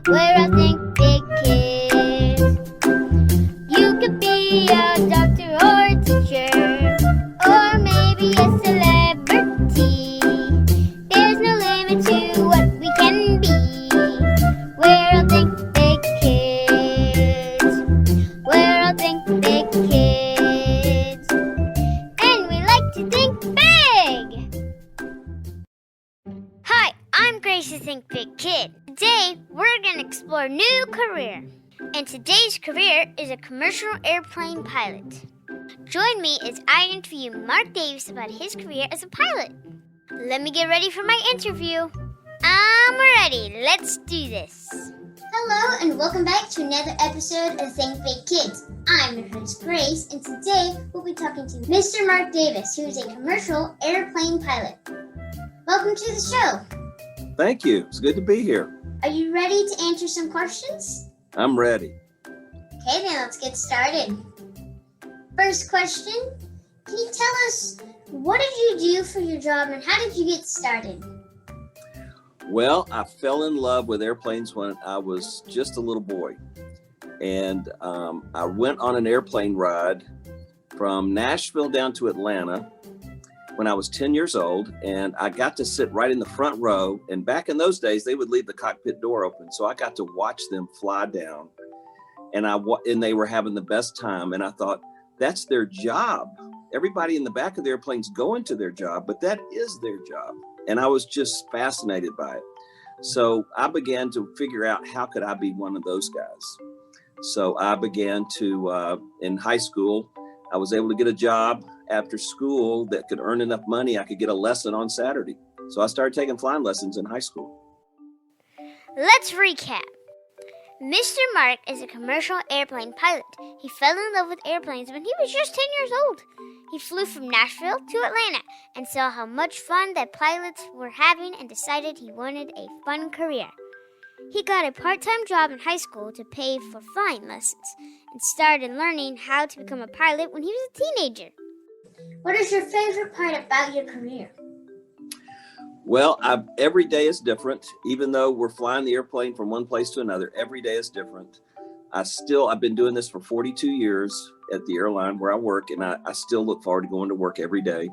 We're all think big kids. You could be a doctor or a teacher, or maybe a celebrity. There's no limit to what we can be. We're all think big kids. We're all think big kids. And we like to think big! Hi, I'm Grace the Think Big Kid. Today, we're going to explore a new career. And today's career is a commercial airplane pilot. Join me as I interview Mark Davis about his career as a pilot. Let me get ready for my interview. I'm ready. Let's do this. Hello and welcome back to another episode of Think Big Kids. I'm your host Grace, and today we'll be talking to Mr. Mark Davis, who is a commercial airplane pilot. Welcome to the show. Thank you. It's good to be here. Are you ready to answer some questions? I'm ready. Okay, then let's get started. First question, can you tell us what did you do for your job and how did you get started? Well, I fell in love with airplanes when I was just a little boy. And I went on an airplane ride from Nashville down to Atlanta when I was 10 years old. And I got to sit right in the front row. And back in those days, they would leave the cockpit door open. So I got to watch them fly down. And they were having the best time. And I thought, that's their job. Everybody in the back of the airplane's going to their job, but that is their job. And I was just fascinated by it. So I began to figure out how could I be one of those guys. So I began to, in high school, I was able to get a job after school that could earn enough money I could get a lesson on Saturday. So I started taking flying lessons in high school. Let's recap. Mr. Mark is a commercial airplane pilot. He fell in love with airplanes when he was just 10 years old. He flew from Nashville to Atlanta and saw how much fun that pilots were having and decided he wanted a fun career. He got a part-time job in high school to pay for flying lessons and started learning how to become a pilot when he was a teenager. What is your favorite part about your career? Well, every day is different. Even though we're flying the airplane from one place to another, every day is different. I've been doing this for 42 years at the airline where I work, and I still look forward to going to work every day.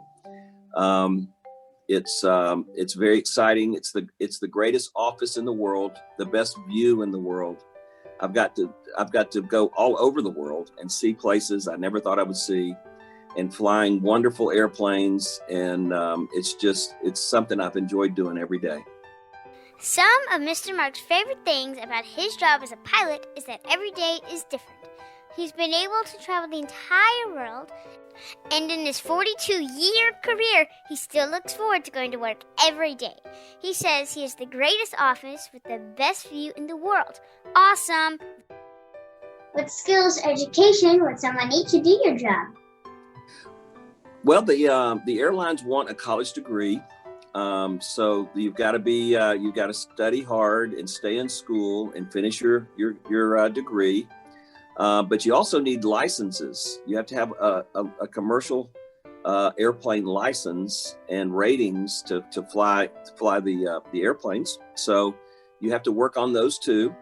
It's very exciting. It's the greatest office in the world, the best view in the world. I've got to go all over the world and see places I never thought I would see, and flying wonderful airplanes. And it's something I've enjoyed doing every day. Some of Mr. Mark's favorite things about his job as a pilot is that every day is different. He's been able to travel the entire world, and in his 42-year career, he still looks forward to going to work every day. He says he has the greatest office with the best view in the world. Awesome! What skills or education would someone need to do your job? Well, the airlines want a college degree. So you've got to study hard and stay in school and finish your degree. But you also need licenses. You have to have a commercial airplane license and ratings to fly the airplanes. So you have to work on those too.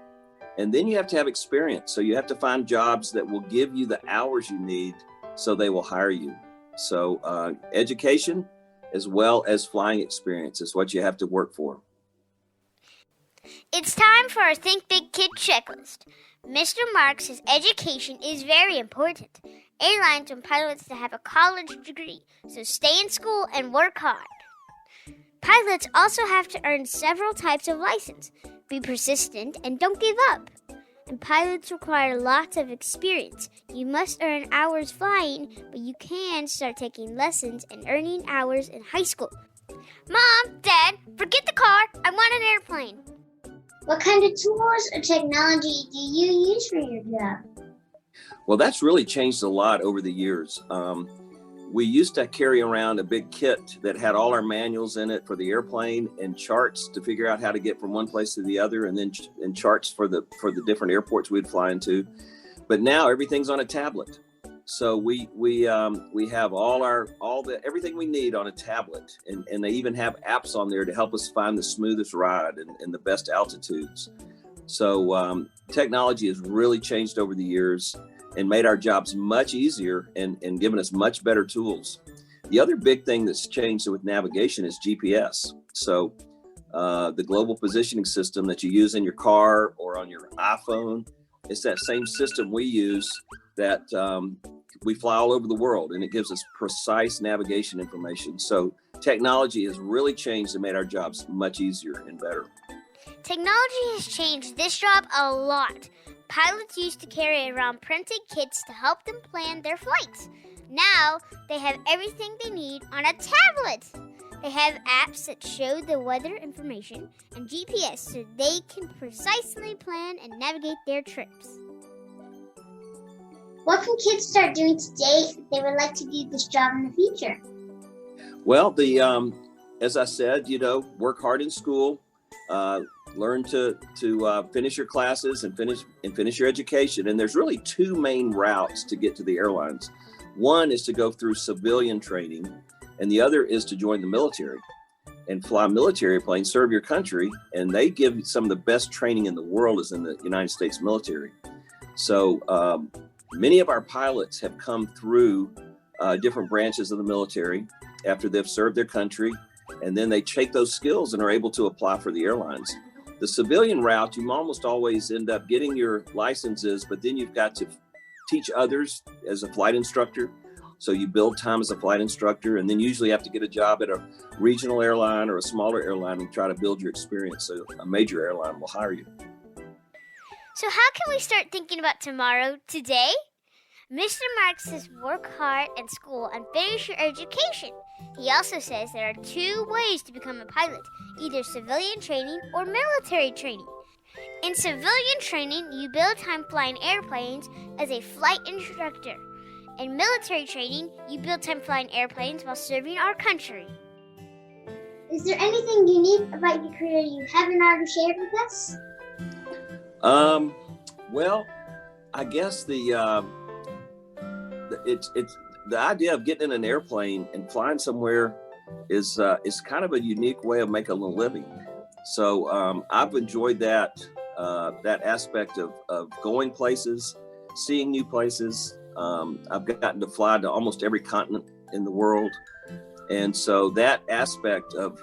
And then you have to have experience. So you have to find jobs that will give you the hours you need so they will hire you. So education as well as flying experience is what you have to work for. It's time for our Think Big Kid checklist. Mr. Mark says education is very important. Airlines want pilots to have a college degree, so stay in school and work hard. Pilots also have to earn several types of license. Be persistent and don't give up. And pilots require lots of experience. You must earn hours flying, but you can start taking lessons and earning hours in high school. Mom, Dad, forget the car. I want an airplane. What kind of tools or technology do you use for your job? Well, that's really changed a lot over the years. We used to carry around a big kit that had all our manuals in it for the airplane and charts to figure out how to get from one place to the other, and then charts for the different airports we'd fly into. But now everything's on a tablet. So we have everything we need on a tablet, and they even have apps on there to help us find the smoothest ride and the best altitudes. So technology has really changed over the years and made our jobs much easier and given us much better tools. The other big thing that's changed with navigation is GPS. So the global positioning system that you use in your car or on your iPhone, it's that same system we use that we fly all over the world, and it gives us precise navigation information. So technology has really changed and made our jobs much easier and better. Technology has changed this job a lot. Pilots used to carry around printed kits to help them plan their flights. Now, they have everything they need on a tablet. They have apps that show the weather information and GPS so they can precisely plan and navigate their trips. What can kids start doing today if they would like to do this job in the future? Well, as I said, work hard in school, learn to finish your classes and finish your education. And there's really two main routes to get to the airlines. One is to go through civilian training, and the other is to join the military and fly military planes, serve your country. And they give some of the best training in the world is in the United States military. So many of our pilots have come through different branches of the military after they've served their country, and then they take those skills and are able to apply for the airlines. The civilian route, you almost always end up getting your licenses, but then you've got to teach others as a flight instructor. So you build time as a flight instructor, and then usually have to get a job at a regional airline or a smaller airline and try to build your experience so a major airline will hire you. So how can we start thinking about tomorrow today? Mr. Mark says work hard in school and finish your education. He also says there are two ways to become a pilot, either civilian training or military training. In civilian training, you build time flying airplanes as a flight instructor. In military training, you build time flying airplanes while serving our country. Is there anything unique about your career you haven't already shared with us? Well, I guess it's the idea of getting in an airplane and flying somewhere is kind of a unique way of making a living. So I've enjoyed that aspect of going places, seeing new places. I've gotten to fly to almost every continent in the world, and so that aspect of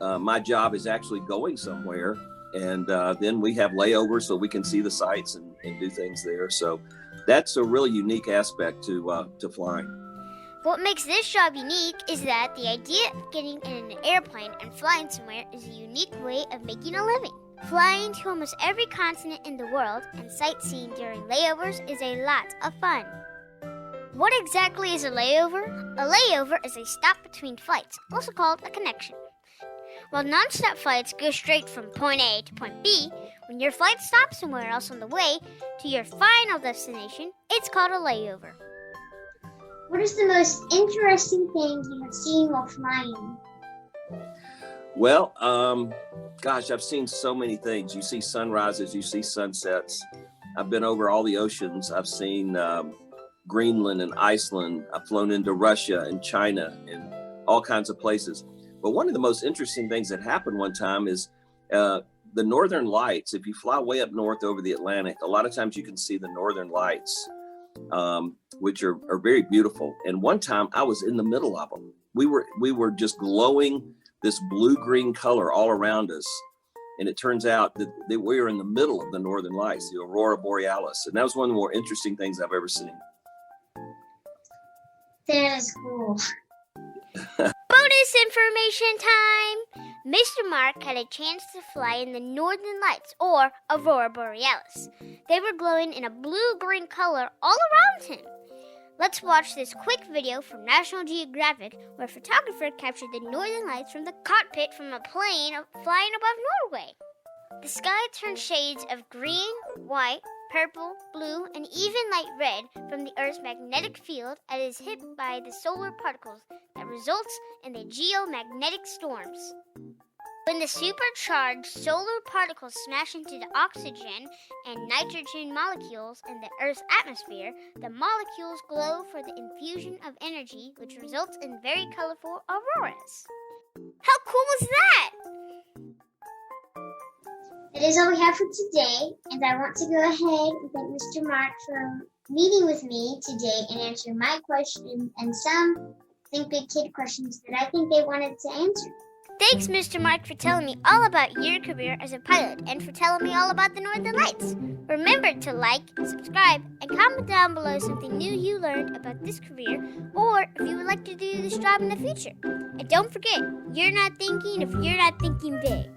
my job is actually going somewhere. And then we have layovers so we can see the sights and do things there. So that's a really unique aspect to flying. What makes this job unique is that the idea of getting in an airplane and flying somewhere is a unique way of making a living. Flying to almost every continent in the world and sightseeing during layovers is a lot of fun. What exactly is a layover? A layover is a stop between flights, also called a connection. While non-stop flights go straight from point A to point B, when your flight stops somewhere else on the way to your final destination, it's called a layover. What is the most interesting thing you have seen while flying? Well, I've seen so many things. You see sunrises, you see sunsets. I've been over all the oceans. I've seen Greenland and Iceland. I've flown into Russia and China and all kinds of places. But one of the most interesting things that happened one time is the northern lights. If you fly way up north over the Atlantic, a lot of times you can see the northern lights, which are very beautiful. And one time I was in the middle of them. We were just glowing this blue-green color all around us. And it turns out that we were in the middle of the northern lights, the aurora borealis. And that was one of the more interesting things I've ever seen. That is cool. Bonus information time! Mr. Mark had a chance to fly in the Northern Lights, or Aurora Borealis. They were glowing in a blue-green color all around him. Let's watch this quick video from National Geographic where a photographer captured the Northern Lights from the cockpit from a plane flying above Norway. The sky turned shades of green, white, purple, blue, and even light red from the Earth's magnetic field as it is hit by the solar particles that results in the geomagnetic storms. When the supercharged solar particles smash into the oxygen and nitrogen molecules in the Earth's atmosphere, the molecules glow for the infusion of energy, which results in very colorful auroras. How cool was that? It That is all we have for today, and I want to go ahead and thank Mr. Mark for meeting with me today and answering my question and some Think Big Kid questions that I think they wanted to answer. Thanks, Mr. Mark, for telling me all about your career as a pilot and for telling me all about the Northern Lights. Remember to like, subscribe, and comment down below something new you learned about this career or if you would like to do this job in the future. And don't forget, you're not thinking if you're not thinking big.